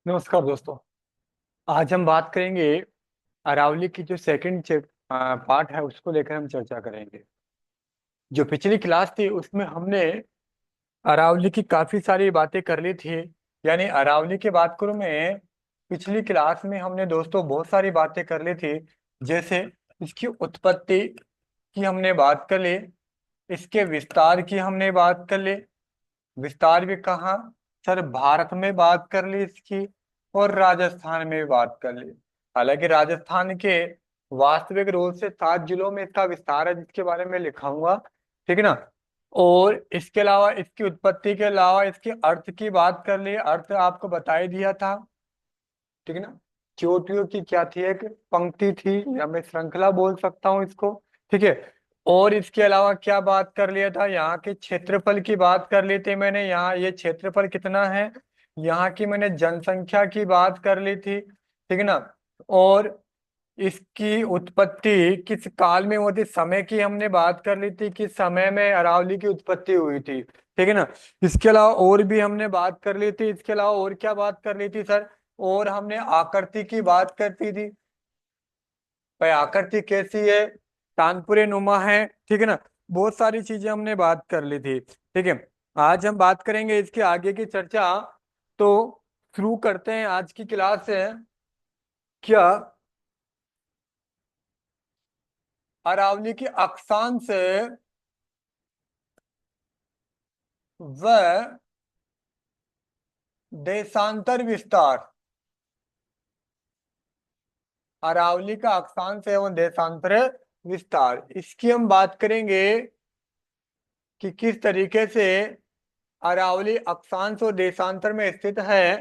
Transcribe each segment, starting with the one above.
नमस्कार दोस्तों। आज हम बात करेंगे अरावली की जो सेकंड पार्ट है उसको लेकर हम चर्चा करेंगे। जो पिछली क्लास थी उसमें हमने अरावली की काफी सारी बातें कर ली थी। यानी अरावली की बात करूं मैं, पिछली क्लास में हमने दोस्तों बहुत सारी बातें कर ली थी। जैसे इसकी उत्पत्ति की हमने बात कर ली, इसके विस्तार की हमने बात कर ली। विस्तार भी कहाँ सर, भारत में बात कर ली इसकी, और राजस्थान में भी बात कर ली। हालांकि राजस्थान के वास्तविक रूप से 7 जिलों में इसका विस्तार है जिसके बारे में लिखाऊंगा, ठीक है ना। और इसके अलावा इसकी उत्पत्ति के अलावा इसके अर्थ की बात कर ली, अर्थ आपको बता ही दिया था, ठीक है ना। चोटियों की क्या थी, एक पंक्ति थी या मैं श्रृंखला बोल सकता हूँ इसको, ठीक है। और इसके अलावा क्या बात कर लिया था, यहाँ के क्षेत्रफल की बात कर ली थी मैंने, यहाँ ये क्षेत्रफल कितना है, यहाँ की मैंने जनसंख्या की बात कर ली थी, ठीक है ना। और इसकी उत्पत्ति किस काल में हुई थी, समय की हमने बात कर ली थी, किस समय में अरावली की उत्पत्ति हुई थी, ठीक है ना। इसके अलावा और भी हमने बात कर ली थी। इसके अलावा और क्या बात कर ली थी सर, और हमने आकृति की बात करती थी, भाई आकृति कैसी है, तानपुरे नुमा है, ठीक है ना। बहुत सारी चीजें हमने बात कर ली थी, ठीक है। आज हम बात करेंगे इसके आगे की चर्चा। तो शुरू करते हैं आज की क्लास से। क्या अरावली की अक्षांश व देशांतर विस्तार, अरावली का अक्षांश एवं देशांतर विस्तार, इसकी हम बात करेंगे कि किस तरीके से अरावली अक्षांश और देशांतर में स्थित है।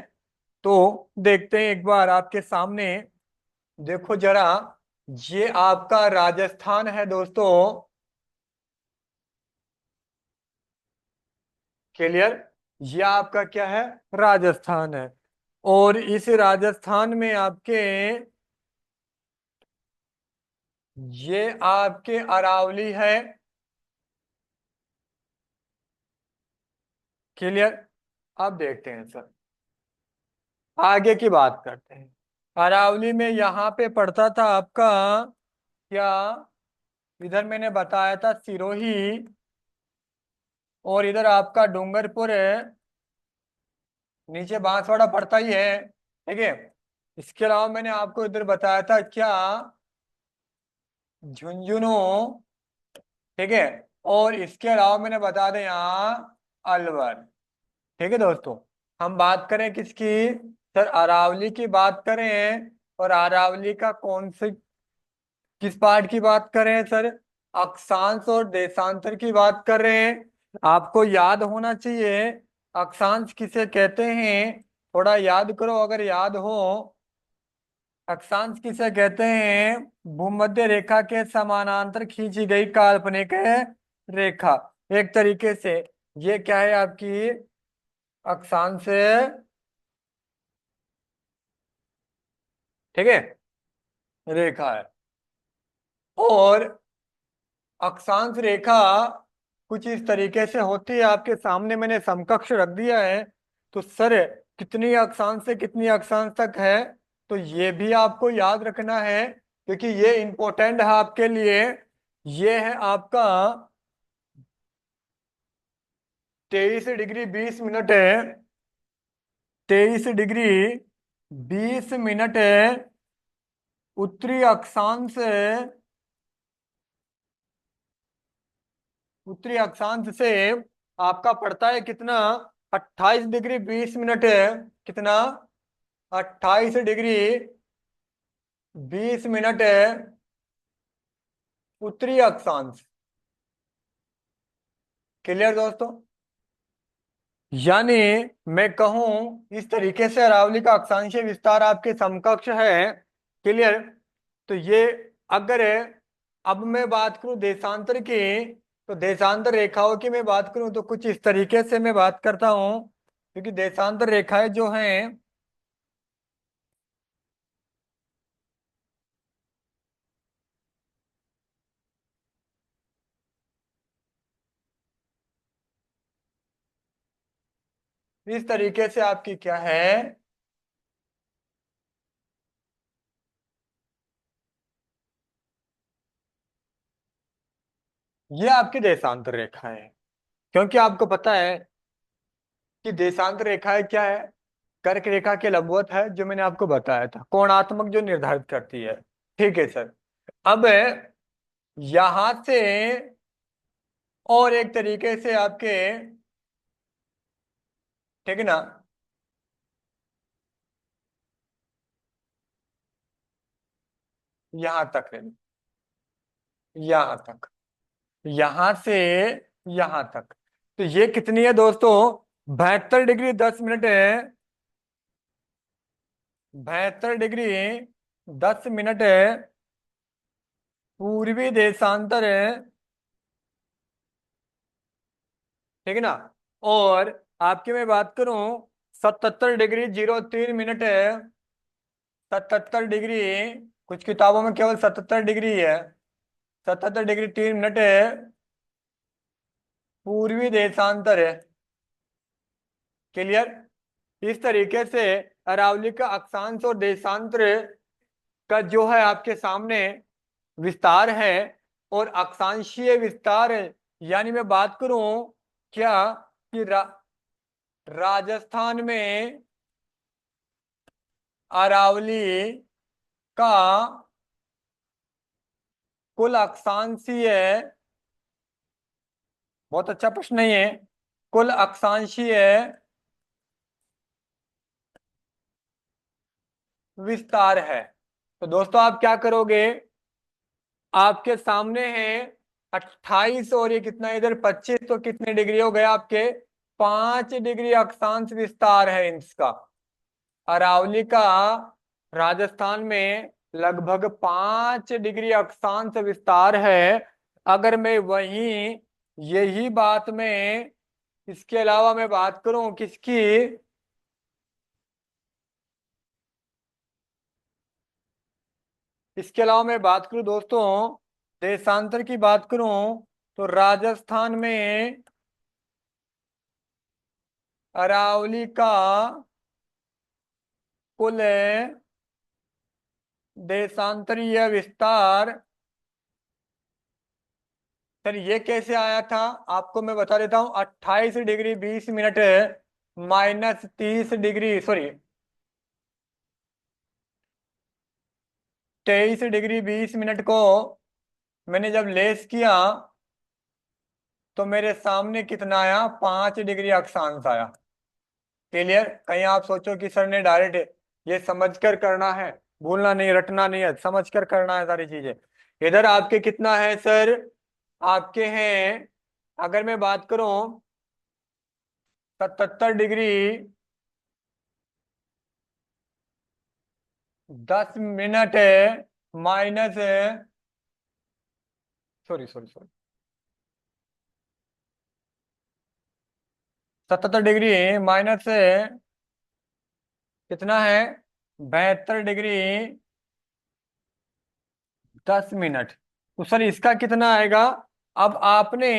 तो देखते हैं एक बार आपके सामने, देखो जरा, ये आपका राजस्थान है दोस्तों, क्लियर। ये आपका क्या है, राजस्थान है। और इस राजस्थान में आपके, ये आपके अरावली है, क्लियर। अब देखते हैं सर, आगे की बात करते हैं। अरावली में यहाँ पे पड़ता था आपका क्या, इधर मैंने बताया था सिरोही, और इधर आपका डूंगरपुर है, नीचे बांसवाड़ा पड़ता ही है, ठीक है। इसके अलावा मैंने आपको इधर बताया था क्या, झुंझुनू, ठीक है। और इसके अलावा मैंने बता दें यहाँ अलवर, ठीक है दोस्तों। हम बात करें किसकी, सर अरावली की बात करें, और अरावली का कौन से किस पार्ट की बात कर रहे हैं सर, अक्षांश और देशांतर की बात कर रहे हैं। आपको याद होना चाहिए अक्षांश किसे कहते हैं, थोड़ा याद करो अगर याद हो। अक्षांश किसे कहते हैं, भूमध्य रेखा के समानांतर खींची गई काल्पनिक रेखा, एक तरीके से ये क्या है आपकी अक्षांश, ठीक है, रेखा है। और अक्षांश रेखा कुछ इस तरीके से होती है, आपके सामने मैंने समकक्ष रख दिया है। तो सर कितनी अक्षांश से कितनी अक्षांश तक है, तो ये भी आपको याद रखना है क्योंकि ये इंपॉर्टेंट है आपके लिए। ये है आपका 23 डिग्री 20 मिनट है, 23 डिग्री 20 मिनट है, उत्तरी अक्षांश, उत्तरी अक्षांश से आपका पड़ता है कितना, 28 डिग्री 20 मिनट है, कितना, 28 डिग्री 20 मिनट है उत्तरी अक्षांश, क्लियर दोस्तों। यानी मैं कहूं इस तरीके से अरावली का अक्षांशीय विस्तार आपके समकक्ष है, क्लियर। तो ये अगर अब मैं बात करूं देशांतर की, तो देशांतर रेखाओं की मैं बात करूं तो कुछ इस तरीके से मैं बात करता हूं, क्योंकि देशांतर रेखाएं जो हैं, इस तरीके से आपकी क्या है, ये आपकी देशांतर रेखा है। क्योंकि आपको पता है कि देशांतर रेखाएं क्या है, कर्क रेखा के लंबवत है, जो मैंने आपको बताया था, कोणात्मक जो निर्धारित करती है। ठीक है सर। अब यहां से और एक तरीके से आपके, ठीक है ना, यहां तक है, यहां तक, यहां से यहां तक। तो ये कितनी है दोस्तों? 72 डिग्री 10 मिनट है। 72 डिग्री 10 मिनट है पूर्वी देशांतर है। ठीक है ना। और आपकी मैं बात करूं, 77 डिग्री 03 मिनट है। 77 डिग्री, कुछ किताबों में केवल 77 डिग्री है। 77 डिग्री 3 मिनट है पूर्वी देशांतर है। क्लियर। इस तरीके से अरावली का अक्षांश और देशांतर का जो है आपके सामने विस्तार है। और अक्षांशीय विस्तार यानी मैं बात करूं क्या कि राजस्थान में अरावली का कुल अक्षांशीय, बहुत अच्छा प्रश्न नहीं है, कुल अक्षांशीय विस्तार है। तो दोस्तों आप क्या करोगे, आपके सामने है 28 और ये कितना इधर 25, तो कितने डिग्री हो गया आपके? 5 डिग्री अक्षांश विस्तार है इसका। अरावली का राजस्थान में लगभग 5 डिग्री अक्षांश विस्तार है। अगर मैं वहीं यही बात में इसके अलावा मैं बात करूं किसकी, इसके अलावा मैं बात करूं दोस्तों देशांतर की बात करूं, तो राजस्थान में अरावली का कुल देशांतरीय विस्तार, सर ये कैसे आया था आपको मैं बता देता हूं। 28 degree 20 minute -30 degree, sorry 23 degree 20 minute को मैंने जब लेस किया तो मेरे सामने कितना आया? 5 डिग्री अक्षांश आया। क्लियर। कहीं आप सोचो कि सर ने डायरेक्ट ये समझकर करना है, भूलना नहीं रटना नहीं है, समझकर करना है सारी चीजें। इधर आपके कितना है सर? आपके हैं, अगर मैं बात करूं 77 degree 10 minute minus, sorry sorry sorry, 77 degree minus कितना है? 72 डिग्री 10 मिनट। तो सर इसका कितना आएगा? अब आपने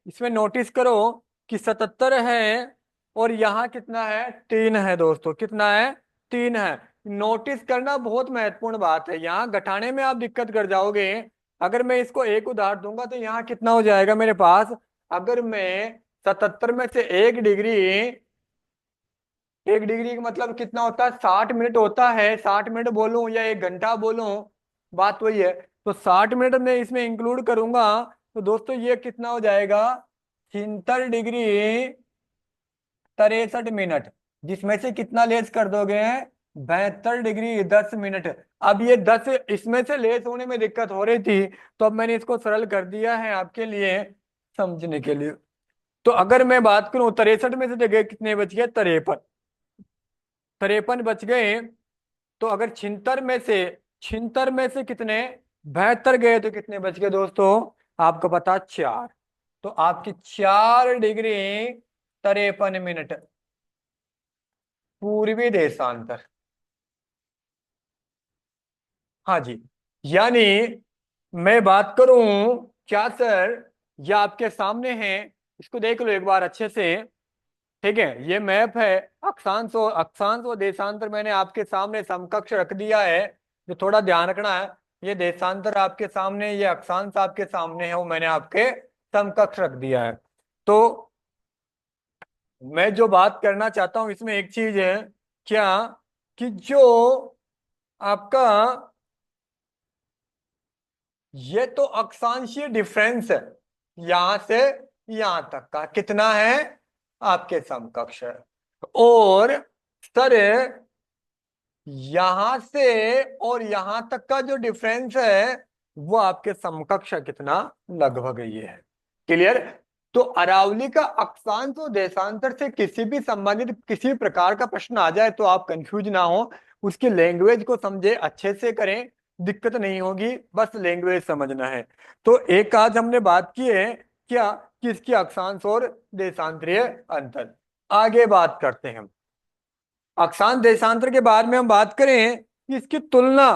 इसमें नोटिस करो कि 77 है और यहाँ कितना है? 3 है दोस्तों, कितना है? 3 है। नोटिस करना बहुत महत्वपूर्ण बात है, यहाँ घटाने में आप दिक्कत कर जाओगे। अगर मैं इसको एक उदाहरण दूंगा तो यहाँ कितना हो जाएगा मेरे पास? अगर मैं 77 में से 1 डिग्री, 1 डिग्री का मतलब कितना होता है? 60 मिनट होता है। 60 मिनट बोलूं या 1 घंटा बोलूं, बात वही है। तो 60 मिनट में इसमें इंक्लूड करूंगा तो दोस्तों ये कितना हो जाएगा? 73 डिग्री 63 मिनट, जिसमें से कितना लेस कर दोगे? 72 डिग्री 10 मिनट। अब ये 10 इसमें से लेस होने में दिक्कत हो रही थी, तो अब मैंने इसको सरल कर दिया है आपके लिए समझने के लिए। तो अगर मैं बात करूं 63 में से जगह कितने बच गए? 53। 53 बच गए। तो अगर छिहत्तर में से कितने 72 गए तो कितने बच गए दोस्तों? आपको पता 4। तो आपकी 4 डिग्री 53 मिनट पूर्वी देशांतर। हाँ जी। यानी मैं बात करूं क्या सर, ये आपके सामने है, इसको देख लो एक बार अच्छे से। ठीक है, ये मैप है। अक्षांश और देशांतर मैंने आपके सामने समकक्ष रख दिया है। जो थोड़ा ध्यान रखना है, ये देशांतर आपके सामने, ये अक्षांश आपके सामने है, वो मैंने आपके समकक्ष रख दिया है। तो मैं जो बात करना चाहता हूं इसमें एक चीज है, क्या, कि जो आपका ये तो अक्षांशीय डिफरेंस है, यहां से यहां तक का कितना है, आपके समकक्ष है। और सर यहां से और यहां तक का जो डिफरेंस है वो आपके समकक्ष कितना, लगभग ये है। क्लियर। तो अरावली का अक्षांश और देशांतर से किसी भी संबंधित किसी भी प्रकार का प्रश्न आ जाए तो आप कंफ्यूज ना हो, उसकी लैंग्वेज को समझे, अच्छे से करें, दिक्कत नहीं होगी, बस लैंग्वेज समझना है। तो एक आज हमने बात की है, क्या, किसकी अक्षांश और देशांतरीय अंतर। आगे बात करते हैं हम। अक्षांश देशांतर के बारे में हम बात करें कि इसकी तुलना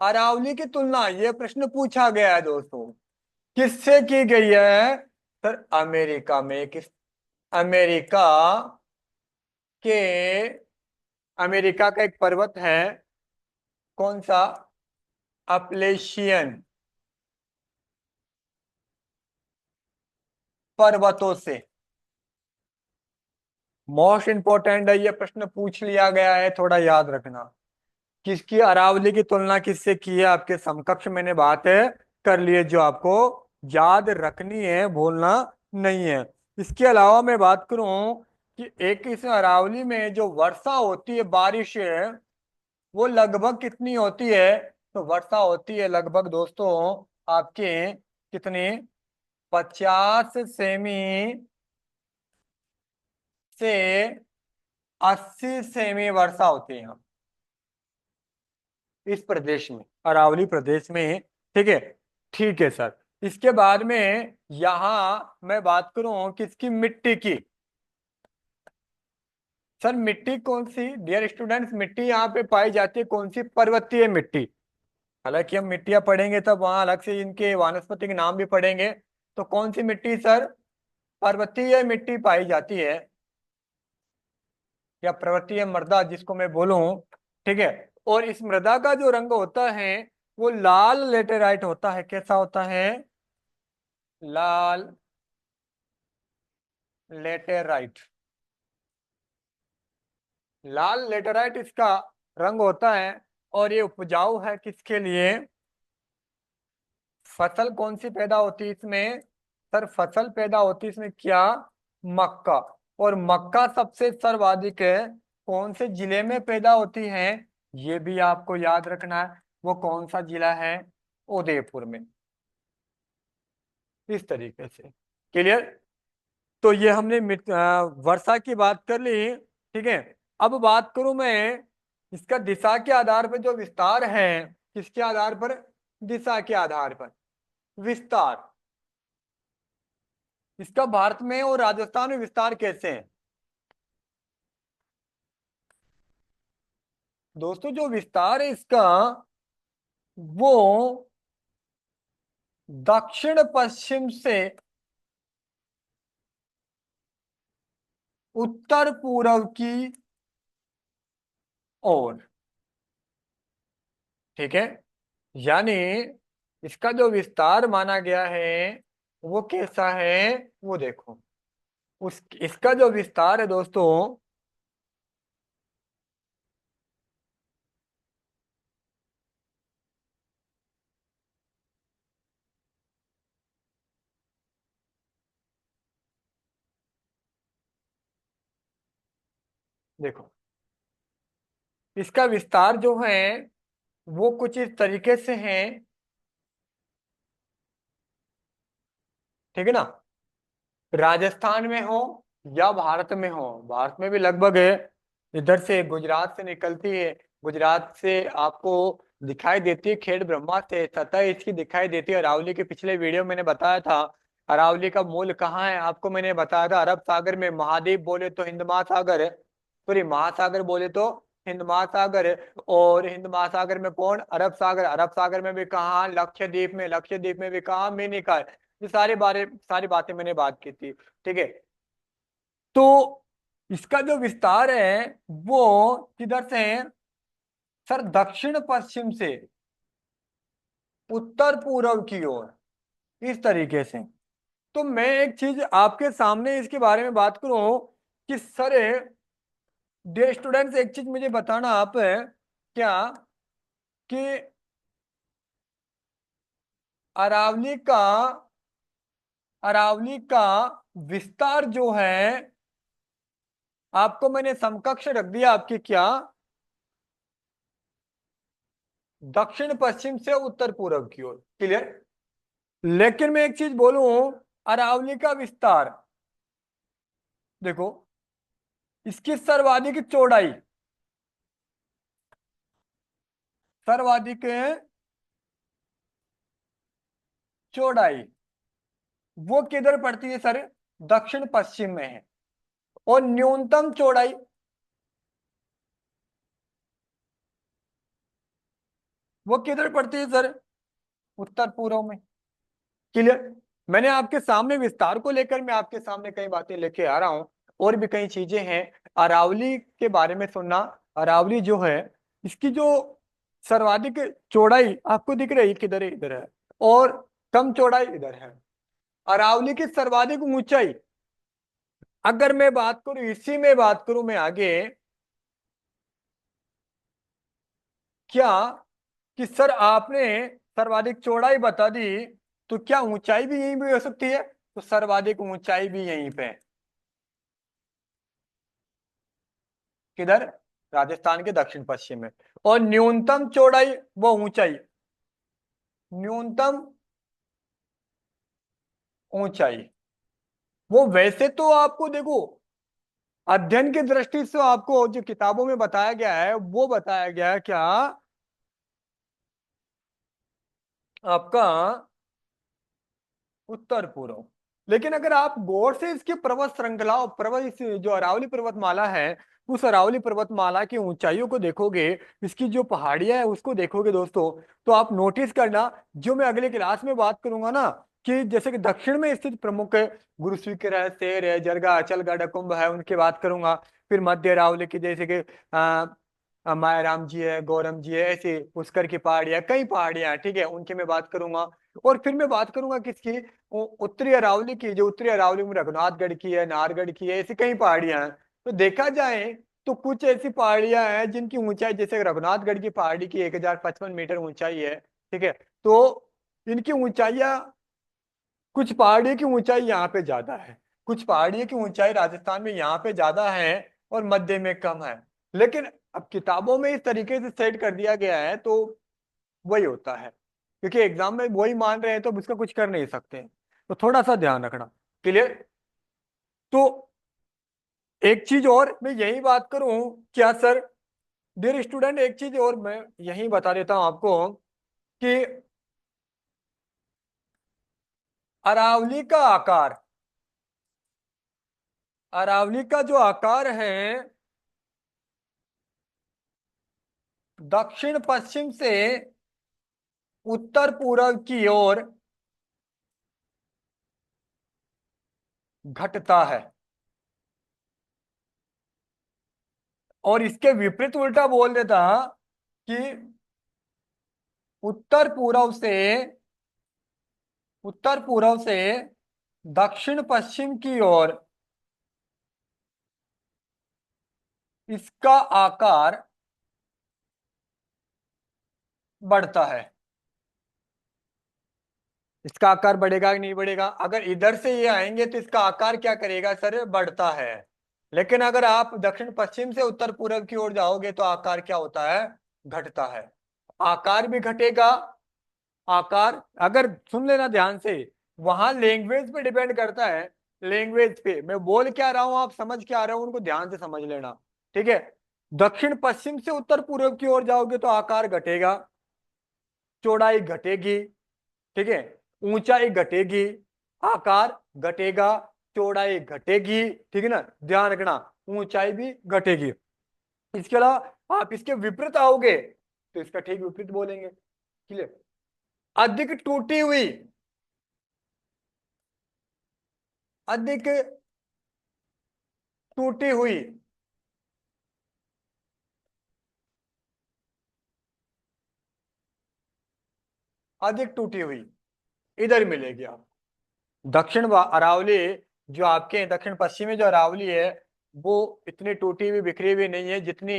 अरावली की तुलना, यह प्रश्न पूछा गया है दोस्तों, किससे की गई है। सर अमेरिका में, किस, अमेरिका के, अमेरिका का एक पर्वत है, कौन सा, अपलेशियन पर्वतों से। मोस्ट इंपोर्टेंट है, ये प्रश्न पूछ लिया गया है, थोड़ा याद रखना। किसकी अरावली की तुलना किससे की है, आपके समकक्ष मैंने बात है कर ली है, जो आपको याद रखनी है, भूलना नहीं है। इसके अलावा मैं बात करूं कि एक इस अरावली में जो वर्षा होती है, बारिश है, वो लगभग कितनी होती है। तो वर्षा होती है लगभग दोस्तों आपके कितनी, 50 सेमी से 80 सेमी वर्षा होती है इस प्रदेश में, अरावली प्रदेश में। ठीक है, ठीक है सर। इसके बाद में यहां मैं बात करूं किसकी, मिट्टी की। सर मिट्टी कौन सी, डियर स्टूडेंट्स, मिट्टी यहाँ पे पाई जाती है कौन सी, पर्वतीय मिट्टी। हालांकि हम मिट्टियां पढ़ेंगे तब वहां अलग से इनके वानस्पतिक नाम भी पढ़ेंगे। तो कौन सी मिट्टी सर, पर्वतीय मिट्टी पाई जाती है, या पर्वतीय मृदा जिसको मैं बोलूं। ठीक है। और इस मृदा का जो रंग होता है वो लाल लेटेराइट होता है, कैसा होता है, लाल लेटेराइट। लाल लेटेराइट इसका रंग होता है। और ये उपजाऊ है किसके लिए, फसल कौन सी पैदा होती है इसमें। सर फसल पैदा होती है इसमें क्या, मक्का। और मक्का सबसे सर्वाधिक है कौन से जिले में पैदा होती है, ये भी आपको याद रखना है, वो कौन सा जिला है, उदयपुर में। इस तरीके से। क्लियर। तो ये हमने वर्षा की बात कर ली। ठीक है। अब बात करूं मैं इसका दिशा के आधार पर जो विस्तार है, किसके आधार पर, दिशा के आधार पर विस्तार, इसका भारत में और राजस्थान में विस्तार कैसे है। दोस्तों जो विस्तार है इसका, वो दक्षिण पश्चिम से उत्तर पूर्व की ओर। ठीक है। यानी इसका जो विस्तार माना गया है वो कैसा है, वो देखो, उस इसका जो विस्तार है दोस्तों, देखो इसका विस्तार जो है वो कुछ इस तरीके से है। ठीक है ना, राजस्थान में हो या भारत में हो, भारत में भी लगभग है, इधर से गुजरात से निकलती है, गुजरात से आपको दिखाई देती है खेड़ ब्रह्मा से, सतह इसकी दिखाई देती है अरावली के। पिछले वीडियो में मैंने बताया था अरावली का मूल कहाँ है, आपको मैंने बताया था अरब सागर में, महाद्वीप बोले तो हिंद महासागर है, सॉरी महासागर बोले तो हिंद महासागर है। और हिंद महासागर में कौन, अरब सागर, अरब सागर में भी कहाँ, लक्षद्वीप में, लक्षद्वीप में भी कहाँ, मेनिका है। ये सारी बातें मैंने बात की थी। ठीक है। तो इसका जो विस्तार है वो किधर से है, सर दक्षिण पश्चिम से, उत्तर पूर्व की ओर, इस तरीके से। तो मैं एक चीज आपके सामने इसके बारे में बात करूं कि सर, डियर स्टूडेंट्स, एक चीज मुझे बताना आप क्या, कि अरावली का अरावली का विस्तार जो है, आपको मैंने समकक्ष रख दिया आपकी क्या, दक्षिण पश्चिम से उत्तर पूर्व की ओर। क्लियर? लेकिन मैं एक चीज बोलूं, अरावली का विस्तार देखो, इसकी सर्वाधिक चौड़ाई, सर्वाधिक चौड़ाई वो किधर पड़ती है सर? दक्षिण पश्चिम में है। और न्यूनतम चौड़ाई, वो किधर पड़ती है सर? उत्तर पूर्व में। क्लियर? मैंने आपके सामने विस्तार को लेकर मैं आपके सामने कई बातें लेके आ रहा हूं, और भी कई चीजें हैं। अरावली के बारे में सुनना। अरावली जो है, इसकी जो सर्वाधिक चौड़ाई आपको दिख रही है, किधर है? इधर है। और कम चौड़ाई इधर है। अरावली की सर्वाधिक ऊंचाई, अगर मैं बात करूं, इसी में बात करूं मैं आगे, क्या कि सर आपने सर्वाधिक चौड़ाई बता दी, तो क्या ऊंचाई भी यहीं पे हो सकती है? तो सर्वाधिक ऊंचाई भी यहीं पे है। किधर? राजस्थान के दक्षिण पश्चिम में। और न्यूनतम चौड़ाई वो ऊंचाई, न्यूनतम ऊंचाई वो, वैसे तो आपको देखो, अध्ययन की दृष्टि से आपको जो किताबों में बताया गया है वो बताया गया है क्या, आपका उत्तर पूर्व। लेकिन अगर आप गौर से इसकी पर्वत श्रृंखला और पर्वत, इस जो अरावली पर्वतमाला है, उस अरावली पर्वतमाला की ऊंचाइयों को देखोगे, इसकी जो पहाड़ियां है उसको देखोगे दोस्तों, तो आप नोटिस करना, जो मैं अगले क्लास में बात करूंगा ना, कि जैसे कि दक्षिण में स्थित प्रमुख गुरु स्वीकर है, सेर है, जरगा, अचलगढ़, कुंभ है, उनकी बात करूंगा। फिर मध्य अरावली की जैसे कि मायाराम जी है, गौरम जी है, ऐसे पुष्कर की पहाड़ियां, कई पहाड़ियां हैं, ठीक है, उनकी मैं बात करूंगा। और फिर मैं बात करूंगा किसकी? उत्तरी अरावली की, जो उत्तरी अरावली में रघुनाथगढ़ की है, नाहरगढ़ की है, ऐसी कई पहाड़ियां हैं। तो देखा जाए तो कुछ ऐसी पहाड़ियां हैं जिनकी ऊंचाई, जैसे रघुनाथगढ़ की पहाड़ी की 1055 मीटर ऊंचाई है, ठीक है। तो इनकी ऊंचाइयां, कुछ पहाड़ियों की ऊंचाई यहाँ पे ज्यादा है, कुछ पहाड़ियों की ऊंचाई राजस्थान में यहाँ पे ज्यादा है, और मध्य में कम है। लेकिन अब किताबों में इस तरीके से सेट कर दिया गया है, तो वही होता है, क्योंकि एग्जाम में वही मान रहे हैं तो अब उसका कुछ कर नहीं सकते। तो थोड़ा सा ध्यान रखना। क्लियर? तो एक चीज और मैं यही बात करूं, क्या सर, डियर स्टूडेंट, एक चीज और मैं यही बता देता हूं आपको, कि अरावली का आकार, अरावली का जो आकार है, दक्षिण पश्चिम से उत्तर पूर्व की ओर घटता है। और इसके विपरीत उल्टा बोल देता कि उत्तर पूर्व से, उत्तर पूर्व से दक्षिण पश्चिम की ओर इसका आकार बढ़ता है। इसका आकार बढ़ेगा कि नहीं बढ़ेगा? अगर इधर से ये आएंगे तो इसका आकार क्या करेगा सर? बढ़ता है। लेकिन अगर आप दक्षिण पश्चिम से उत्तर पूर्व की ओर जाओगे तो आकार क्या होता है? घटता है। आकार भी घटेगा। आकार, अगर सुन लेना ध्यान से, वहां लैंग्वेज पे डिपेंड करता है। लैंग्वेज पे मैं बोल क्या रहा हूं, आप समझ क्या रहा हूं, उनको ध्यान से समझ लेना। ठीक है? दक्षिण पश्चिम से उत्तर पूर्व की ओर जाओगे तो आकार घटेगा, चौड़ाई घटेगी, ठीक है, ऊंचाई घटेगी, आकार घटेगा, चौड़ाई घटेगी, ठीक है ना, ध्यान रखना, ऊंचाई भी घटेगी। इसके अलावा आप इसके विपरीत आओगे तो इसका ठीक विपरीत बोलेंगे। क्लियर? अधिक टूटी हुई, अधिक टूटी हुई, अधिक टूटी हुई इधर मिलेगी आप। अरावली जो आपके दक्षिण पश्चिमी जो अरावली है वो इतनी टूटी हुई बिखरी हुई नहीं है जितनी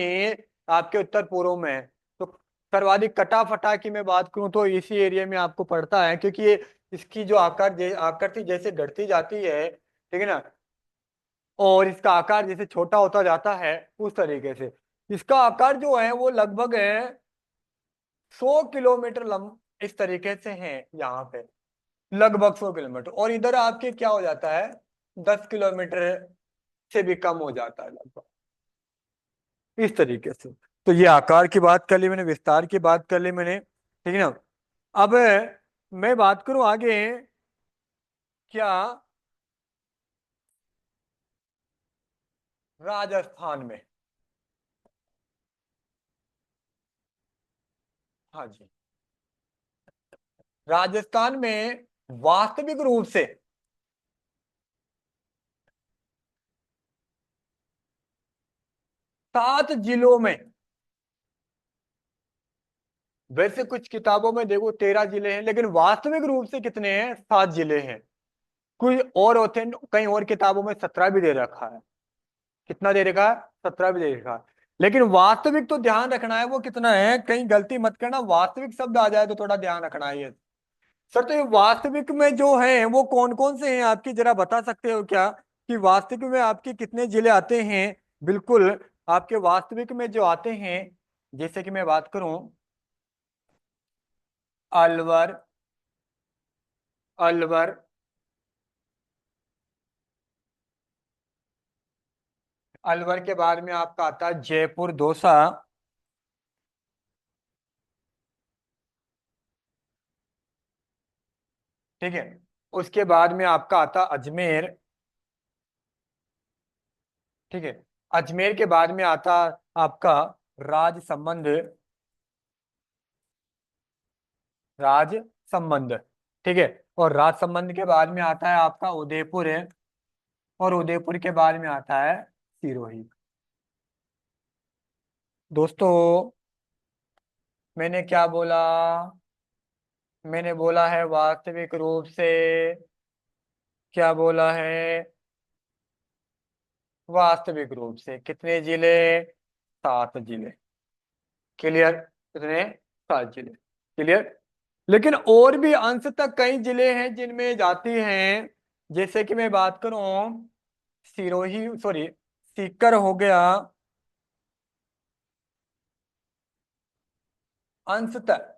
आपके उत्तर पूर्व में है। तो सर्वाधिक कटा फटा की मैं बात करूं तो इसी एरिया में आपको पड़ता है, क्योंकि ये इसकी जो आकृति जैसे घटती जाती है, ठीक है ना, और इसका आकार जैसे छोटा होता जाता है उस तरीके से इसका आकार जो है वो लगभग है 100 किलोमीटर इस तरीके से है यहाँ पे, लगभग 100 किलोमीटर। और इधर आपके क्या हो जाता है, 10 किलोमीटर से भी कम हो जाता है लगभग, इस तरीके से। तो ये आकार की बात कर ली मैंने, विस्तार की बात कर ली मैंने, ठीक है ना। अब मैं बात करूं आगे, क्या राजस्थान में, हाँ जी, राजस्थान में वास्तविक रूप से 7 जिलों में, वैसे कुछ किताबों में देखो 13 जिले हैं, लेकिन वास्तविक रूप से कितने हैं, 7 जिले हैं। कोई और होते हैं, कई और किताबों में 17 भी दे रखा है। कितना दे रखा है, 17 भी दे रखा है। लेकिन वास्तविक तो ध्यान रखना है वो कितना है, कहीं गलती मत करना, वास्तविक शब्द आ जाए तो थोड़ा ध्यान रखना है ये। सर तो ये वास्तविक में जो है वो कौन कौन से हैं आपकी, जरा बता सकते हो क्या कि वास्तविक में आपके कितने जिले आते हैं। बिल्कुल, आपके वास्तविक में जो आते हैं, जैसे कि मैं बात करूं, अलवर, अलवर, अलवर के बाद में आपका आता है जयपुर दौसा, ठीक है। उसके बाद में आपका आता अजमेर, ठीक है। अजमेर के बाद में आता आपका राजसमंद, राजसमंद, ठीक है। और राजसमंद के बाद में आता है आपका उदयपुर है, और उदयपुर के बाद में आता है सिरोही। दोस्तों, मैंने क्या बोला, मैंने बोला है वास्तविक रूप से, क्या बोला है, वास्तविक रूप से कितने जिले, 7 जिले। क्लियर, कितने, 7 जिले, क्लियर। लेकिन और भी अंश तक कई जिले हैं जिनमें जाती हैं, जैसे कि मैं बात करूं, सिरोही, सॉरी, सीकर हो गया, अंश तक,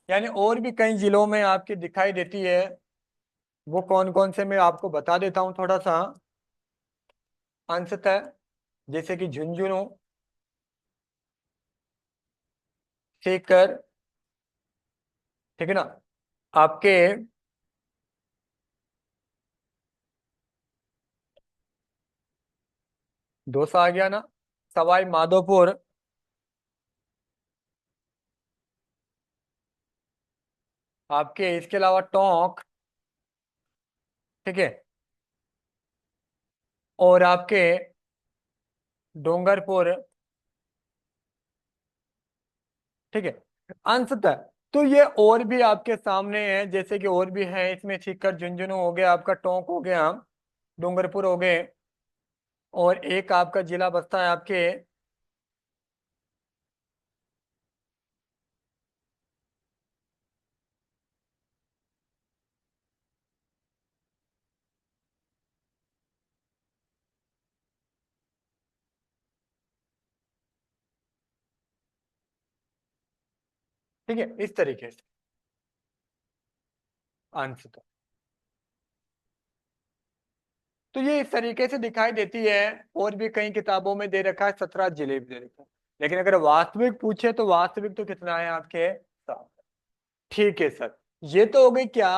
यानी और भी कई जिलों में आपकी दिखाई देती है। वो कौन कौन से मैं आपको बता देता हूँ थोड़ा सा, अंशतः, जैसे कि झुंझुनू, सीकर, ठीक है ना, आपके दौसा आ गया ना, सवाई माधोपुर, आपके इसके अलावा टोंक, ठीक है, और आपके डूंगरपुर, ठीक है, अंशतः। तो ये और भी आपके सामने है, जैसे कि और भी है इसमें, सीकर, झुंझुनू हो गया, आपका टोंक हो गया, डूंगरपुर हो गए, और एक आपका जिला बसता है आपके, ठीक है, इस तरीके से अंशतः। तो ये इस तरीके से दिखाई देती है। और भी कई किताबों में दे रखा है 17 जिले भी दे रखा है, लेकिन अगर वास्तविक पूछे तो वास्तविक तो कितना है आपके, 7। ठीक है सर, ये तो हो गई क्या,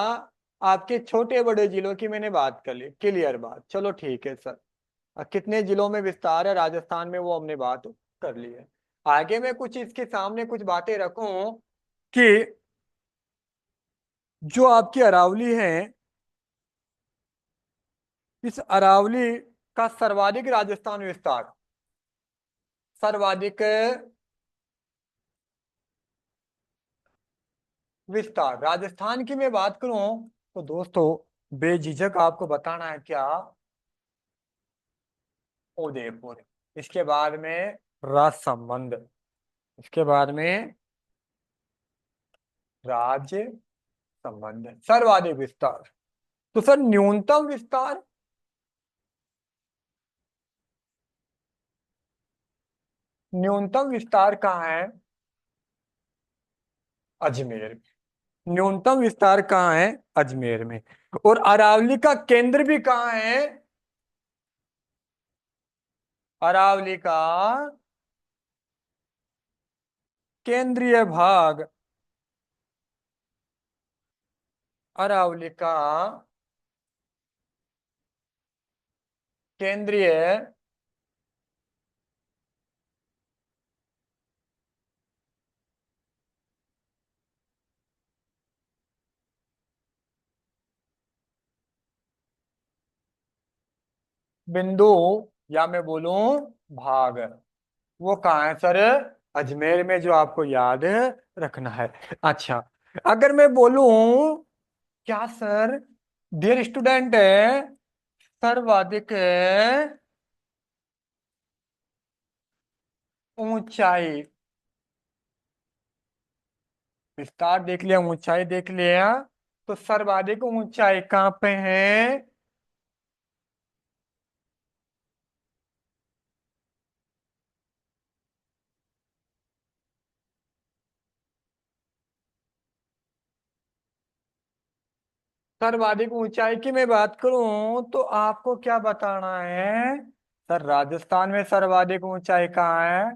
आपके छोटे बड़े जिलों की मैंने बात कर ली, क्लियर बात, चलो ठीक है सर। कितने जिलों में विस्तार है राजस्थान में वो हमने बात कर ली है। आगे मैं कुछ इसके सामने कुछ बातें रखूं कि जो आपकी अरावली है, इस अरावली का सर्वाधिक राजस्थान विस्तार, सर्वाधिक विस्तार। राजस्थान की मैं बात करूं तो दोस्तों, बेझिझक आपको बताना है क्या, उदयपुर। इसके बाद में राजसमंद। इसके बाद में राज्य संबंध, सर्वाधिक विस्तार। तो सर न्यूनतम विस्तार, न्यूनतम विस्तार कहाँ है? अजमेर में। न्यूनतम विस्तार कहाँ है? अजमेर में। और अरावली का केंद्र भी कहाँ है? अरावली का केंद्रीय भाग, अरावली का केंद्रीय बिंदु, या मैं बोलूं भाग, वो कहाँ है सर? अजमेर में, जो आपको याद रखना है। अच्छा, अगर मैं बोलूं, क्या सर, डियर स्टूडेंट, सर्वाधिक ऊंचाई, विस्तार देख लिया, ऊंचाई देख लिया, तो सर्वाधिक ऊंचाई कहाँ पे है? सर्वाधिक ऊंचाई की मैं बात करूं तो आपको क्या बताना है? सर राजस्थान में सर्वाधिक ऊंचाई कहाँ है?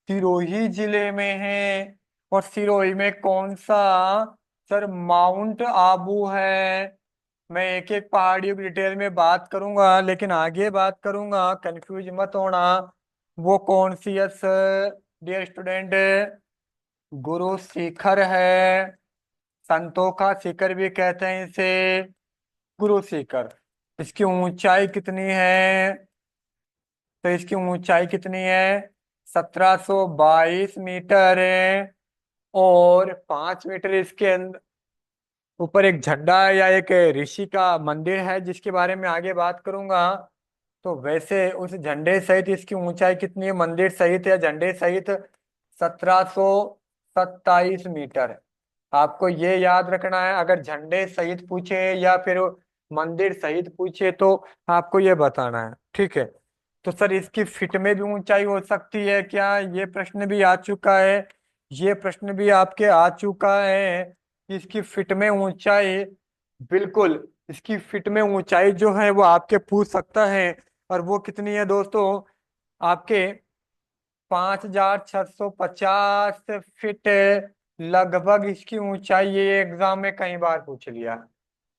सिरोही जिले में है। और सिरोही में कौन सा? सर माउंट आबू है। मैं एक एक पहाड़ियों की डिटेल में बात करूंगा, लेकिन आगे बात करूंगा, कंफ्यूज मत होना। वो कौन सी है sir, dear student? Guru Shikhar है। संतों का शिखर भी कहते हैं इसे, गुरु शिखर। इसकी ऊंचाई कितनी है? तो इसकी ऊंचाई कितनी है? 1722 मीटर है। और 5 मीटर इसके अंदर ऊपर एक झंडा है, या एक ऋषि का मंदिर है, जिसके बारे में आगे बात करूंगा। तो वैसे उस झंडे सहित इसकी ऊंचाई कितनी है, मंदिर सहित या झंडे सहित? 1727 मीटर। आपको ये याद रखना है, अगर झंडे सहित पूछे या फिर मंदिर सहित पूछे तो आपको ये बताना है, ठीक है। तो सर इसकी फिट में भी ऊंचाई हो सकती है क्या? ये प्रश्न भी आ चुका है। ये प्रश्न भी आपके आ चुका है कि इसकी फिट में ऊंचाई, बिल्कुल, इसकी फिट में ऊंचाई जो है वो आपके पूछ सकता है। और वो कितनी है दोस्तों? आपके 5650 फीट लगभग इसकी ऊंचाई। ये एग्जाम में कई बार पूछ लिया,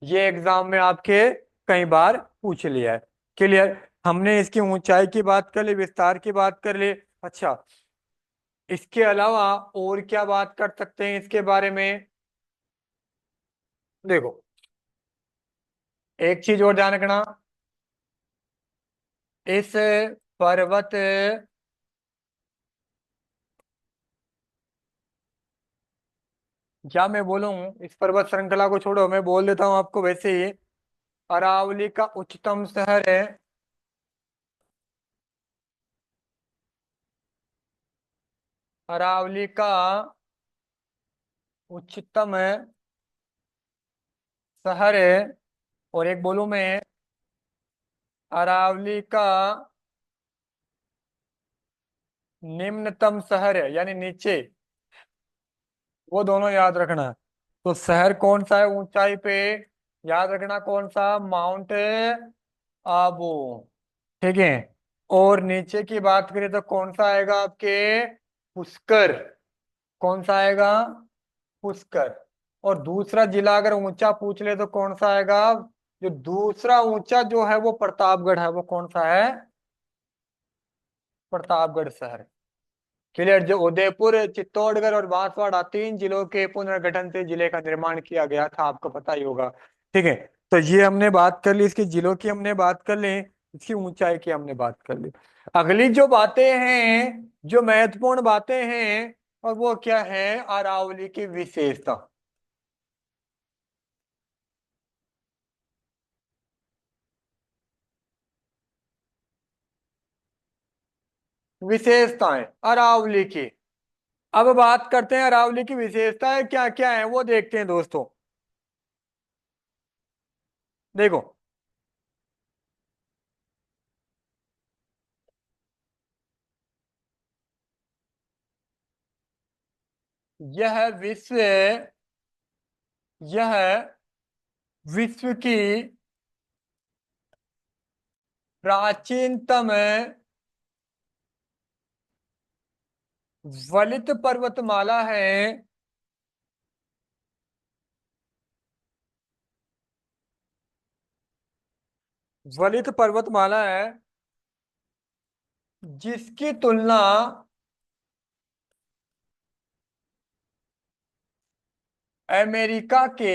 ये एग्जाम में आपके कई बार पूछ लिया है। क्लियर? हमने इसकी ऊंचाई की बात कर ली, विस्तार की बात कर ली। अच्छा, इसके अलावा और क्या बात कर सकते हैं इसके बारे में? देखो, एक चीज और ध्यान रखना, इस पर्वत, क्या मैं बोलूं, इस पर्वत श्रृंखला को छोड़ो, मैं बोल देता हूं आपको वैसे ही। अरावली का उच्चतम शहर है, अरावली का उच्चतम शहर है। और एक बोलूं मैं, अरावली का निम्नतम शहर है, यानी नीचे। वो दोनों याद रखना। तो शहर कौन सा है ऊंचाई पे? याद रखना, कौन सा? माउंट आबू। ठीक है। और नीचे की बात करें तो कौन सा आएगा आपके? पुष्कर। कौन सा आएगा? पुष्कर। और दूसरा जिला अगर ऊंचा पूछ ले तो कौन सा आएगा? जो दूसरा ऊंचा जो है वो प्रतापगढ़ है। वो कौन सा है? प्रतापगढ़ शहर। क्लियर? जो उदयपुर, चित्तौड़गढ़ और बांसवाड़ा, 3 जिलों के पुनर्गठन से जिले का निर्माण किया गया था, आपको पता ही होगा। ठीक है। तो ये हमने बात कर ली, इसके जिलों की हमने बात कर ली, इसकी ऊंचाई की हमने बात कर ली। अगली जो बातें हैं, जो महत्वपूर्ण बातें हैं, और वो क्या है? अरावली की विशेषता। विशेषताएं अरावली की। अब बात करते हैं अरावली की विशेषताएं क्या क्या है, वो देखते हैं दोस्तों। देखो, यह विश्व यह विश्व की प्राचीनतम वलित पर्वतमाला है। वलित पर्वतमाला है जिसकी तुलना अमेरिका के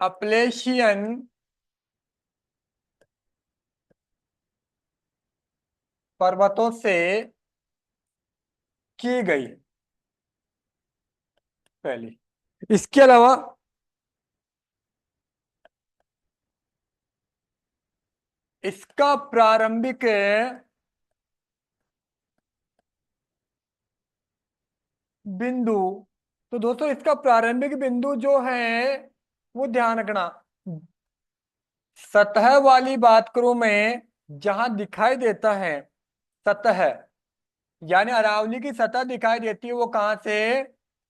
अपलेशियन पर्वतों से की गई। पहली, इसके अलावा इसका प्रारंभिक बिंदु, तो दोस्तों इसका प्रारंभिक बिंदु जो है वो ध्यान रखना, सतह वाली बात करूं मैं, जहां दिखाई देता है सतह, यानी अरावली की सतह दिखाई देती है, वो कहां से?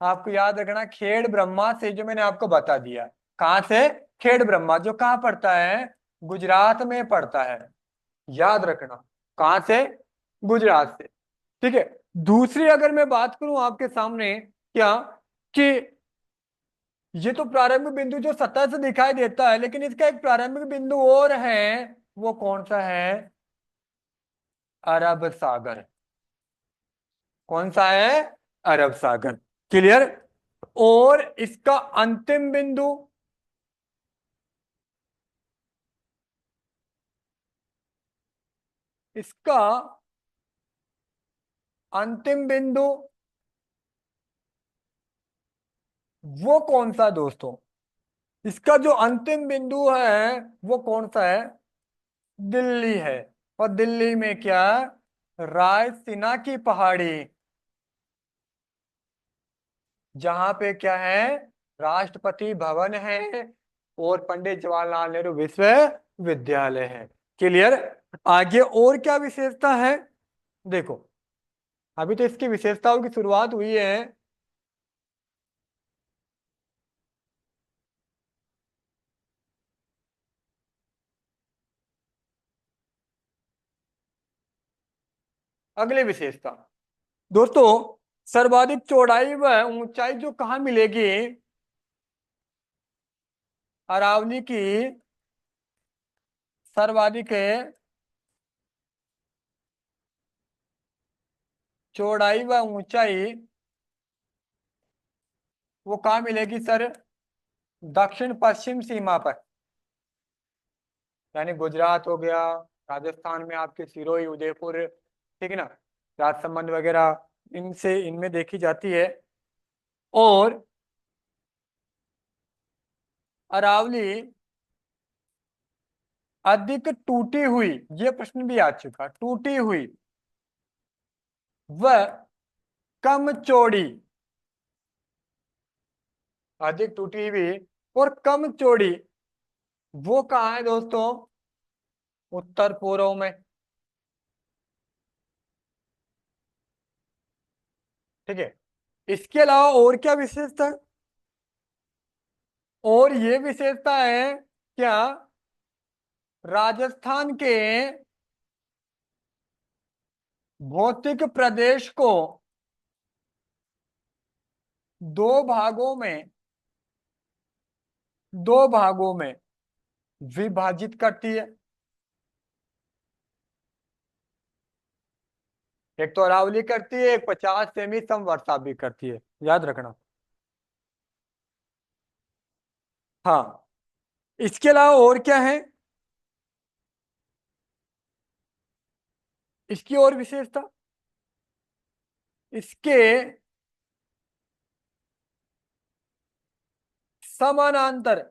आपको याद रखना, खेड़ ब्रह्मा से, जो मैंने आपको बता दिया। कहां से? खेड़ ब्रह्मा, जो कहाँ पड़ता है? गुजरात में पड़ता है। याद रखना, कहां से? गुजरात से। ठीक है। दूसरी अगर मैं बात करूं आपके सामने, क्या कि ये तो प्रारंभिक बिंदु जो सतह से दिखाई देता है, लेकिन इसका एक प्रारंभिक बिंदु और है। वो कौन सा है? अरब सागर। कौन सा है? अरब सागर। क्लियर। और इसका अंतिम बिंदु, इसका अंतिम बिंदु वो कौन सा दोस्तों? इसका जो अंतिम बिंदु है वो कौन सा है? दिल्ली है। और दिल्ली में क्या? रायसीना की पहाड़ी, जहां पे क्या है? राष्ट्रपति भवन है और पंडित जवाहरलाल नेहरू विश्वविद्यालय है। क्लियर। आगे और क्या विशेषता है? देखो, अभी तो इसकी विशेषताओं की शुरुआत हुई है। अगली विशेषता दोस्तों, सर्वाधिक चौड़ाई व ऊंचाई जो कहाँ मिलेगी? अरावली की सर्वाधिक चौड़ाई व ऊंचाई वो कहाँ मिलेगी सर? दक्षिण पश्चिम सीमा पर, यानी गुजरात हो गया, राजस्थान में आपके सिरोही, उदयपुर, ठीक है ना, राजसमंद वगैरह, इनसे इनमें देखी जाती है। और अरावली अधिक टूटी हुई, ये प्रश्न भी आ चुका, टूटी हुई व कम चौड़ी, अधिक टूटी हुई और कम चौड़ी, वो कहाँ है दोस्तों? उत्तर पूर्व में। ठीक है। इसके अलावा और क्या विशेषता है? और ये विशेषता है क्या? राजस्थान के भौतिक प्रदेश को दो भागों में दो भागों में विभाजित करती है। एक तो अरावली करती है, एक 50 सेमी समवर्षा भी करती है, याद रखना। हाँ। इसके अलावा और क्या है? इसकी और विशेषता, इसके समानांतर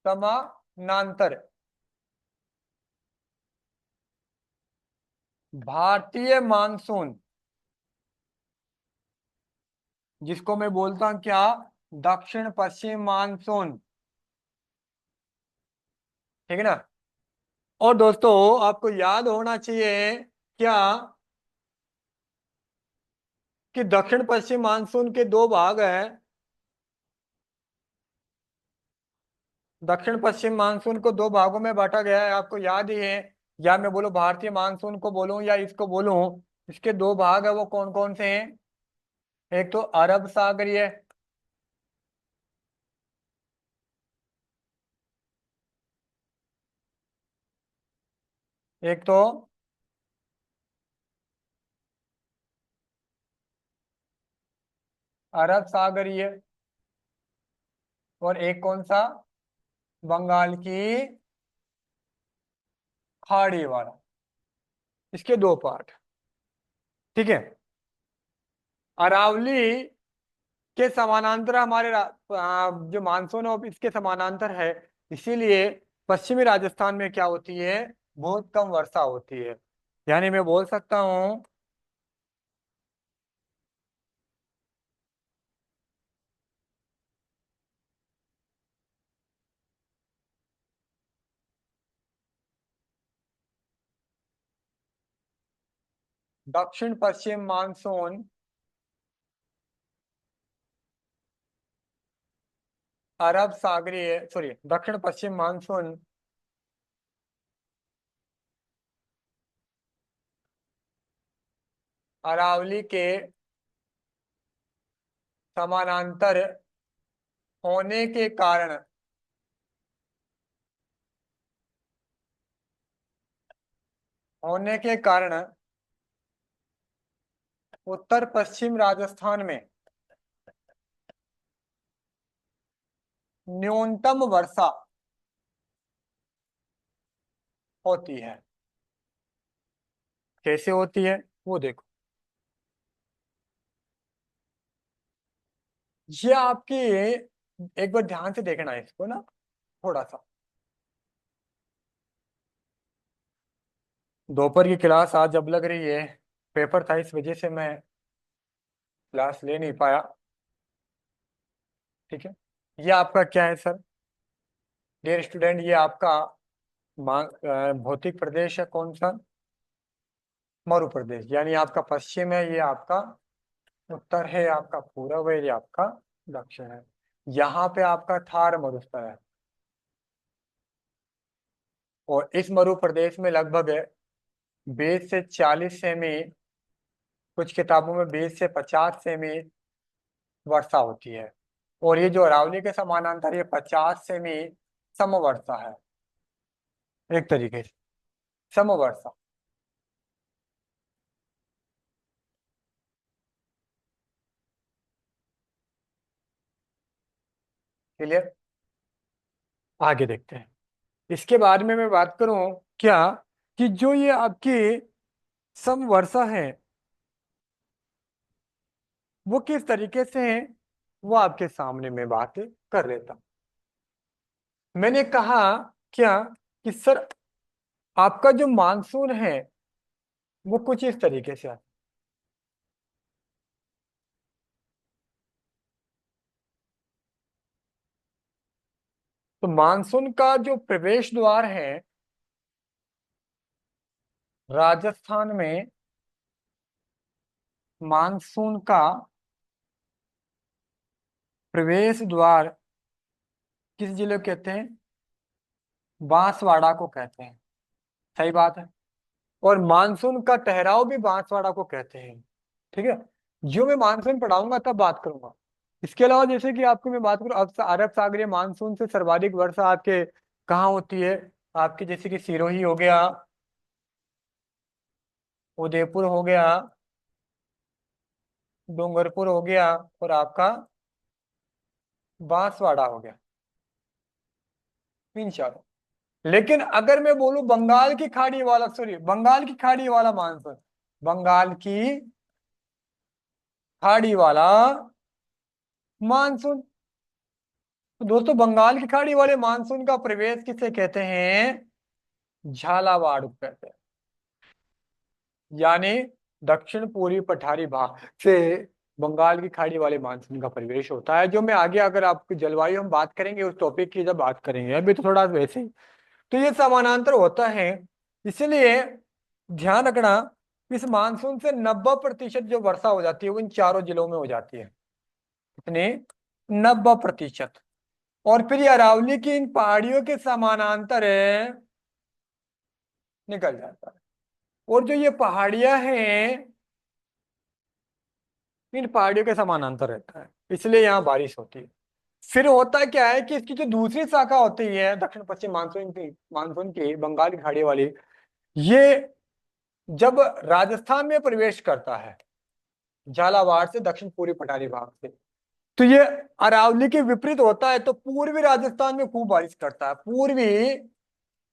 समानांतर भारतीय मानसून, जिसको मैं बोलता हूं क्या, दक्षिण पश्चिम मानसून। ठीक है ना। और दोस्तों आपको याद होना चाहिए क्या, कि दक्षिण पश्चिम मानसून के दो भाग हैं। दक्षिण पश्चिम मानसून को दो भागों में बांटा गया है, आपको याद ही है। या मैं बोलूं भारतीय मानसून को बोलूं या इसको बोलूं, इसके दो भाग है, वो कौन कौन से हैं। एक तो अरब सागरीय, एक तो अरब सागरीय, और एक कौन सा, बंगाल की खाड़ी वाला। इसके दो पार्ट। ठीक है। अरावली के समानांतर हमारे जो मानसून है वो इसके समानांतर है। इसीलिए पश्चिमी राजस्थान में क्या होती है, बहुत कम वर्षा होती है। यानी मैं बोल सकता हूँ, दक्षिण पश्चिम मानसून अरब सागरीय, सॉरी, दक्षिण पश्चिम मानसून अरावली के समानांतर होने के कारण, होने के कारण उत्तर पश्चिम राजस्थान में न्यूनतम वर्षा होती है। कैसे होती है वो देखो। ये आपकी, एक बार ध्यान से देखना है इसको ना, थोड़ा सा। दोपहर की क्लास आज अब लग रही है, पेपर था इस वजह से मैं क्लास ले नहीं पाया। ठीक है। ये आपका क्या है सर, डियर स्टूडेंट, ये आपका भौतिक प्रदेश है कौन सा, मरु प्रदेश। यानी आपका पश्चिम है, ये आपका उत्तर है, आपका पूर्व है, ये आपका दक्षिण है। यहाँ पे आपका थार मरुस्थल है। और इस मरु प्रदेश में लगभग 20 से 40 सेमी, कुछ किताबों में 20 से 50 सेमी वर्षा होती है। और ये जो अरावली के समानांतर, ये 50 सेमी समवर्षा है, एक तरीके से समवर्षा। क्लियर। आगे देखते हैं। इसके बाद में मैं बात करूं क्या, कि जो ये आपकी समवर्षा है वो किस तरीके से है, वो आपके सामने मैं बात कर लेता हूं। मैंने कहा क्या, कि सर आपका जो मानसून है वो कुछ इस तरीके से आता है। तो मानसून का जो प्रवेश द्वार है राजस्थान में, मानसून का प्रवेश द्वार किस जिले को कहते हैं, बांसवाड़ा को कहते हैं। सही बात है। और मानसून का ठहराव भी बांसवाड़ा को कहते हैं। ठीक है। जो मैं मानसून पढ़ाऊंगा तब बात करूंगा। इसके अलावा जैसे कि आपको मैं बात करूं, अब अरब सागरीय मानसून से सर्वाधिक वर्षा आपके कहाँ होती है, आपके जैसे कि सिरोही हो गया, उदयपुर हो गया, डूंगरपुर हो गया, और आपका बांसवाड़ा हो गया। इन चारों। लेकिन अगर मैं बोलूं बंगाल की खाड़ी वाला, सॉरी, बंगाल की खाड़ी वाला मानसून, बंगाल की खाड़ी वाला मानसून, तो दोस्तों बंगाल की खाड़ी वाले मानसून का प्रवेश किसे कहते हैं? झालावाड़ को कहते हैं। यानी दक्षिण पूर्वी पठारी भाग से बंगाल की खाड़ी वाले मानसून का प्रवेश होता है, जो मैं आगे अगर आपकी जलवायु हम बात करेंगे उस टॉपिक की जब बात करेंगे, अभी तो थोड़ा वैसे ही। तो ये समानांतर होता है, इसलिए ध्यान रखना इस मानसून से 90% जो वर्षा हो जाती है वो इन चारों जिलों में हो जाती है। कितने? 90%। और फिर ये अरावली की इन पहाड़ियों के समानांतर निकल जाता है। और जो ये पहाड़ियां हैं इन पहाड़ियों के समानांतर रहता है, इसलिए यहाँ बारिश होती है। फिर होता क्या है कि इसकी जो दूसरी शाखा होती है दक्षिण पश्चिम मानसून की बंगाल की खाड़ी वाली, ये जब राजस्थान में प्रवेश करता है झालावाड़ से दक्षिण पूर्वी पठारी भाग से, तो ये अरावली के विपरीत होता है, तो पूर्वी राजस्थान में खूब बारिश करता है। पूर्वी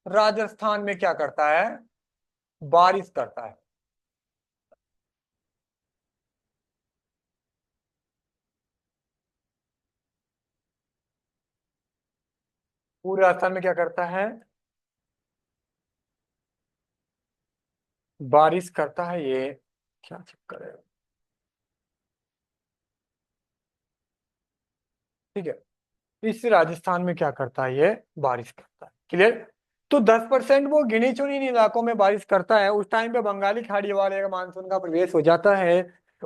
राजस्थान में क्या करता है? बारिश करता है। पूर्वी राजस्थान में क्या करता है? बारिश करता है। ये क्या चक्कर है? ठीक है, इस राजस्थान में क्या करता है? ये बारिश करता है। क्लियर? तो 10% वो गिनी चुनी इन इलाकों में बारिश करता है, उस टाइम पे बंगाली खाड़ी वाले का मानसून का प्रवेश हो जाता है।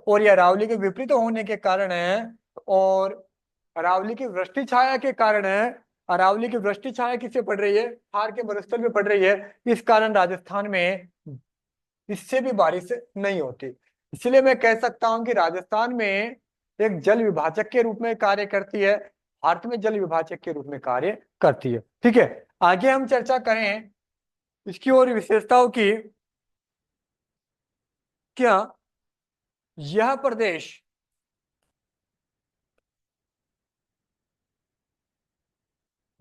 और ये अरावली के विपरीत होने के कारण है, और अरावली की वृष्टि छाया के कारण है। अरावली की वृष्टि छाया किससे पड़ रही है? थार के मरुस्थल में पड़ रही है। इस कारण राजस्थान में इससे भी बारिश नहीं होती। इसलिए मैं कह सकता हूं कि राजस्थान में एक जल विभाजक के रूप में कार्य करती है, भारत में जल विभाजक के रूप में कार्य करती है। ठीक है, आगे हम चर्चा करें इसकी और विशेषताओं की। क्या यह प्रदेश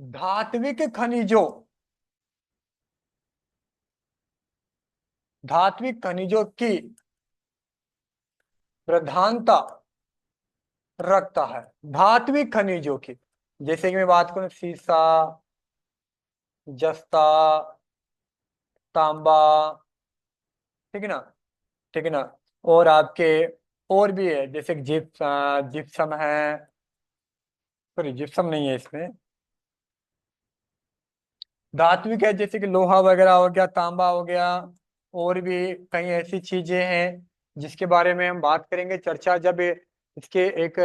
धात्विक खनिजों धात्विक खनिजों की प्रधानता रखता है? धात्विक खनिजों की, जैसे कि मैं बात करूं सीसा, जस्ता, तांबा, ठीक है ना? ठीक है ना? और आपके और भी है, जैसे कि जिप्सम है। सॉरी, जिप्सम नहीं है इसमें। धात्विक है, जैसे कि लोहा वगैरह हो गया, तांबा हो गया। और भी कई ऐसी चीजें हैं जिसके बारे में हम बात करेंगे, चर्चा जब इसके एक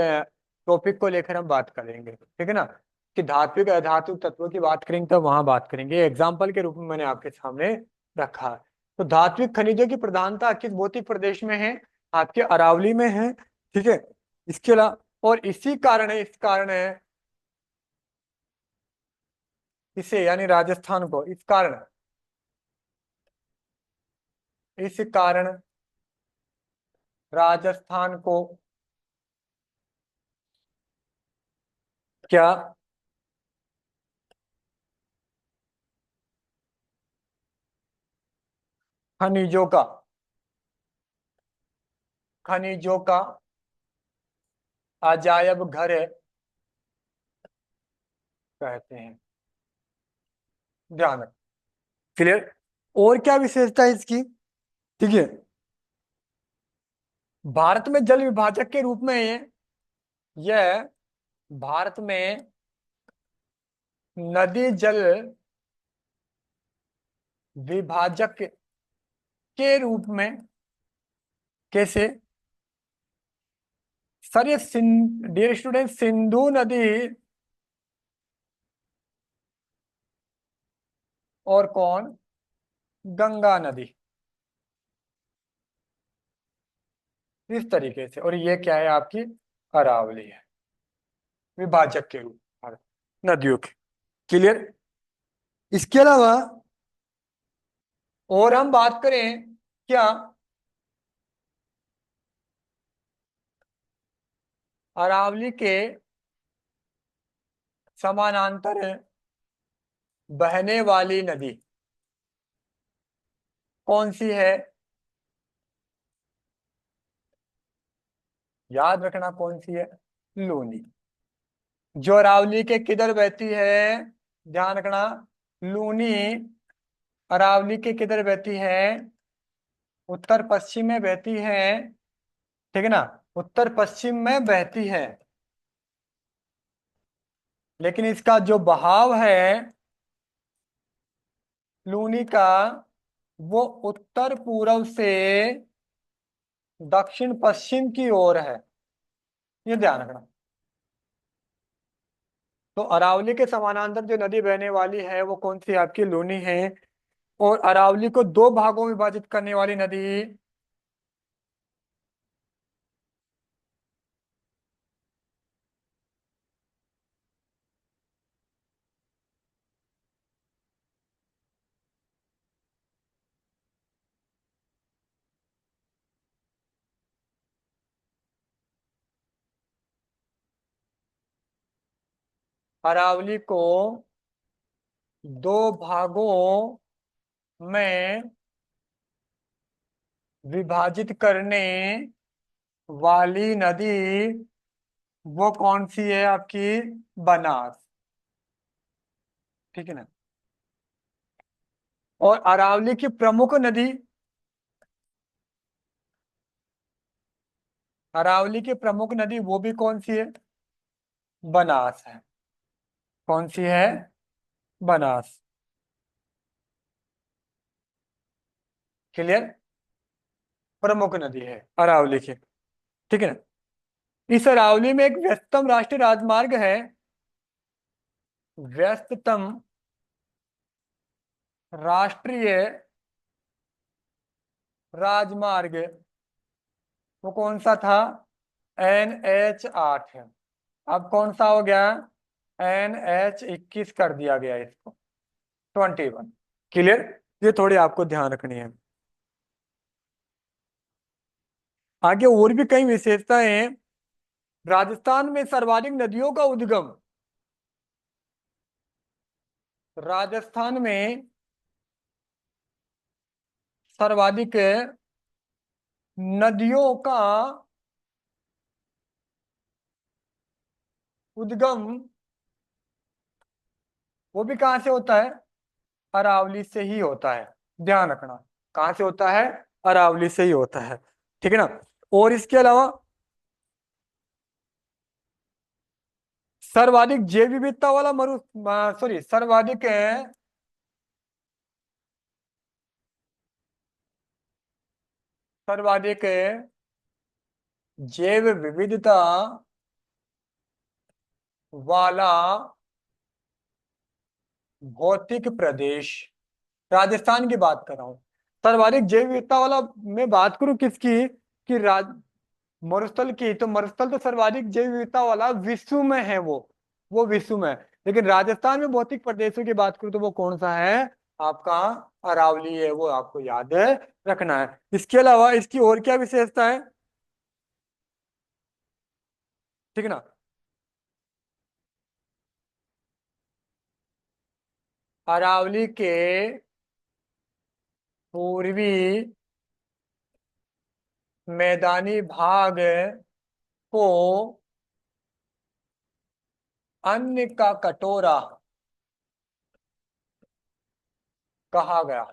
टॉपिक को लेकर हम बात करेंगे, ठीक है ना? कि धात्विक अधात्विक तत्वों की बात करेंगे तब वहां बात करेंगे। एग्जाम्पल के रूप में मैंने आपके सामने रखा है। तो धात्विक खनिजों की प्रधानता किस भौतिक प्रदेश में है? आपके अरावली में है। ठीक है, इसके अलावा और इस कारण है इसे, यानी राजस्थान को, इस कारण राजस्थान को क्या खनिजों का खनिजों का अजायब घर कहते हैं। ध्यान रख। क्लियर? और क्या विशेषता है इसकी? ठीक है, भारत में जल विभाजक के रूप में यह भारत में नदी जल विभाजक के रूप में कैसे? सर ये डियर स्टूडेंट, सिंधु नदी और कौन? गंगा नदी, इस तरीके से। और ये क्या है? आपकी अरावली है, विभाजक के रूप में नदियों के। क्लियर? इसके अलावा और हम बात करें क्या? अरावली के समानांतर बहने वाली नदी कौन सी है? याद रखना कौन सी है? लूनी। जो अरावली के किधर बहती है, ध्यान रखना, लूनी अरावली के किधर बहती है, उत्तर पश्चिम में बहती है, ठीक है ना, उत्तर पश्चिम में बहती है। लेकिन इसका जो बहाव है लूनी का, वो उत्तर पूर्व से दक्षिण पश्चिम की ओर है, ये ध्यान रखना। तो अरावली के समानांतर जो नदी बहने वाली है वो कौन सी आपकी, लूनी है। और अरावली को दो भागों में विभाजित करने वाली नदी, अरावली को दो भागों में विभाजित करने वाली नदी वो कौन सी है आपकी, बनास, ठीक है ना। और अरावली की प्रमुख नदी, अरावली की प्रमुख नदी वो भी कौन सी है, बनास है। कौन सी है, बनास। क्लियर, प्रमुख नदी है अरावली की, ठीक है ना। इस अरावली में एक व्यस्ततम राष्ट्रीय राजमार्ग है, व्यस्ततम राष्ट्रीय राजमार्ग, वो कौन सा था, NH 8 है। अब कौन सा हो गया, NH 21 कर दिया गया इसको, 21। क्लियर, ये थोड़ी आपको ध्यान रखनी है। आगे और भी कई विशेषताएं हैं। राजस्थान में सर्वाधिक नदियों का उद्गम, राजस्थान में सर्वाधिक नदियों का उद्गम, वो भी कहाँ से होता है, अरावली से ही होता है। ध्यान रखना, कहाँ से होता है, अरावली से ही होता है, ठीक है ना। और इसके अलावा सर्वाधिक जैव विविधता वाला मरु, सॉरी, सर्वाधिक सर्वाधिक जैव विविधता वाला भौतिक प्रदेश, राजस्थान की बात कर रहा हूं। सर्वाधिक जैव विविधता वाला, मैं बात करूं किसकी, कि मरुस्थल की, तो मरुस्थल तो सर्वाधिक जैव विविधता वाला विश्व में है वो विश्व में है। लेकिन राजस्थान में भौतिक प्रदेशों की बात करूं तो वो कौन सा है आपका, अरावली है, वो आपको याद रखना है। इसके अलावा इसकी और क्या विशेषता है, ठीक है ना। अरावली के पूर्वी मैदानी भाग को अन्न का कटोरा कहा गया।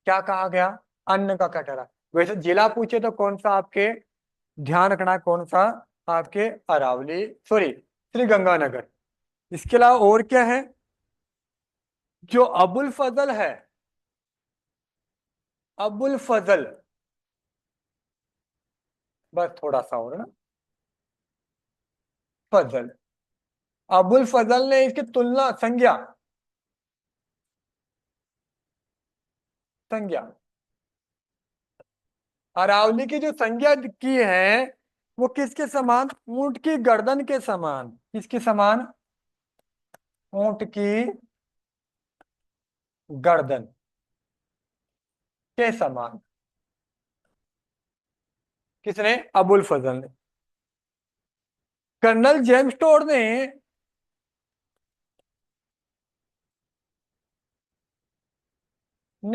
क्या कहा गया, अन्न का कटोरा। वैसे जिला पूछे तो कौन सा आपके, ध्यान रखना कौन सा, आपके अरावली, सॉरी, श्री गंगानगर। इसके अलावा और क्या है, जो अबुल फजल है, अबुल फजल, बस थोड़ा सा और ना, फजल, अबुल फजल ने इसकी तुलना, संज्ञा, संज्ञा, अरावली की जो संज्ञा की है वो किसके समान, ऊंट की गर्दन के समान, किसके समान, ऊंट की गर्दन के समान। किसने, अबुल फजल ने। कर्नल जेम्स टोड ने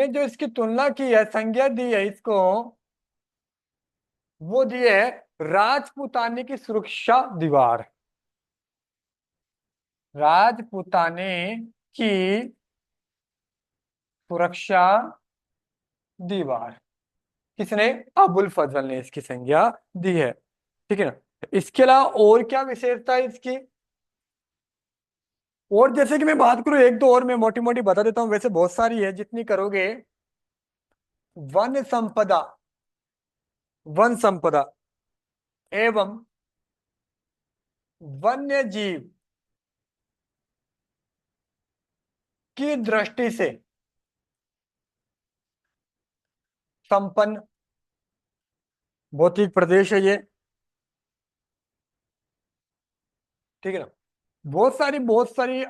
जो इसकी तुलना की है, संज्ञा दी है इसको, वो दी है राजपूताने की सुरक्षा दीवार। राजपूताने की सुरक्षा दीवार, किसने? अबुल फजल ने इसकी संज्ञा दी है। ठीक है ना? इसके अलावा और क्या विशेषता है इसकी? और जैसे कि मैं बात करूं एक दो और मैं मोटी मोटी बता देता हूं, वैसे बहुत सारी है जितनी करोगे। वन संपदा, वन संपदा एवं वन्य जीव की दृष्टि से संपन्न भौतिक प्रदेश है ये। ठीक है ना? बहुत सारी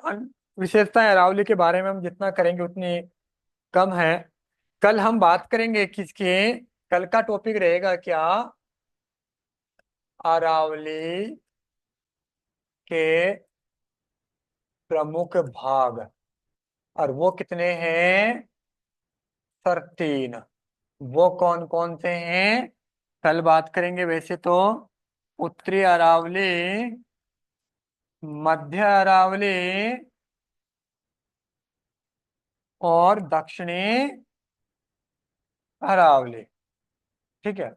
विशेषताएं अरावली के बारे में हम जितना करेंगे उतनी कम है। कल हम बात करेंगे किसके? कल का टॉपिक रहेगा क्या? अरावली के प्रमुख भाग, और वो कितने हैं? 13। वो कौन कौन से हैं कल बात करेंगे। वैसे तो उत्तरी अरावली, मध्य अरावली और दक्षिणी अरावली। ठीक है?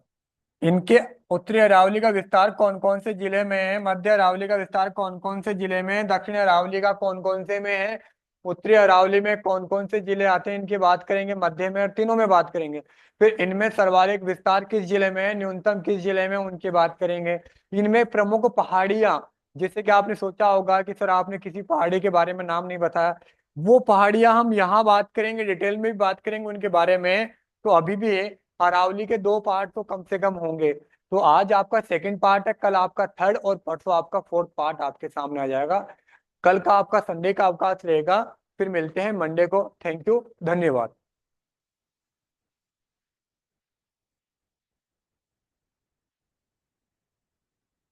इनके उत्तरी अरावली का विस्तार कौन कौन से जिले में है, मध्य अरावली का विस्तार कौन कौन से जिले में है, दक्षिण अरावली का कौन कौन से में है, उत्तरी अरावली में कौन कौन से जिले आते हैं, इनकी बात करेंगे। मध्य में और तीनों में बात करेंगे। फिर इनमें सर्वाधिक विस्तार किस जिले में है, न्यूनतम किस जिले में, उनकी बात करेंगे। इनमें प्रमुख पहाड़ियां, जैसे कि आपने सोचा होगा कि सर आपने किसी पहाड़ी के बारे में नाम नहीं बताया, वो पहाड़ियां हम यहाँ बात करेंगे, डिटेल में भी बात करेंगे उनके बारे में। तो अभी भी अरावली के दो पार्ट तो कम से कम होंगे। तो आज आपका सेकंड पार्ट है, कल आपका थर्ड, और परसों आपका फोर्थ पार्ट आपके सामने आ जाएगा। कल का आपका संडे का अवकाश रहेगा। फिर मिलते हैं मंडे को। थैंक यू, धन्यवाद।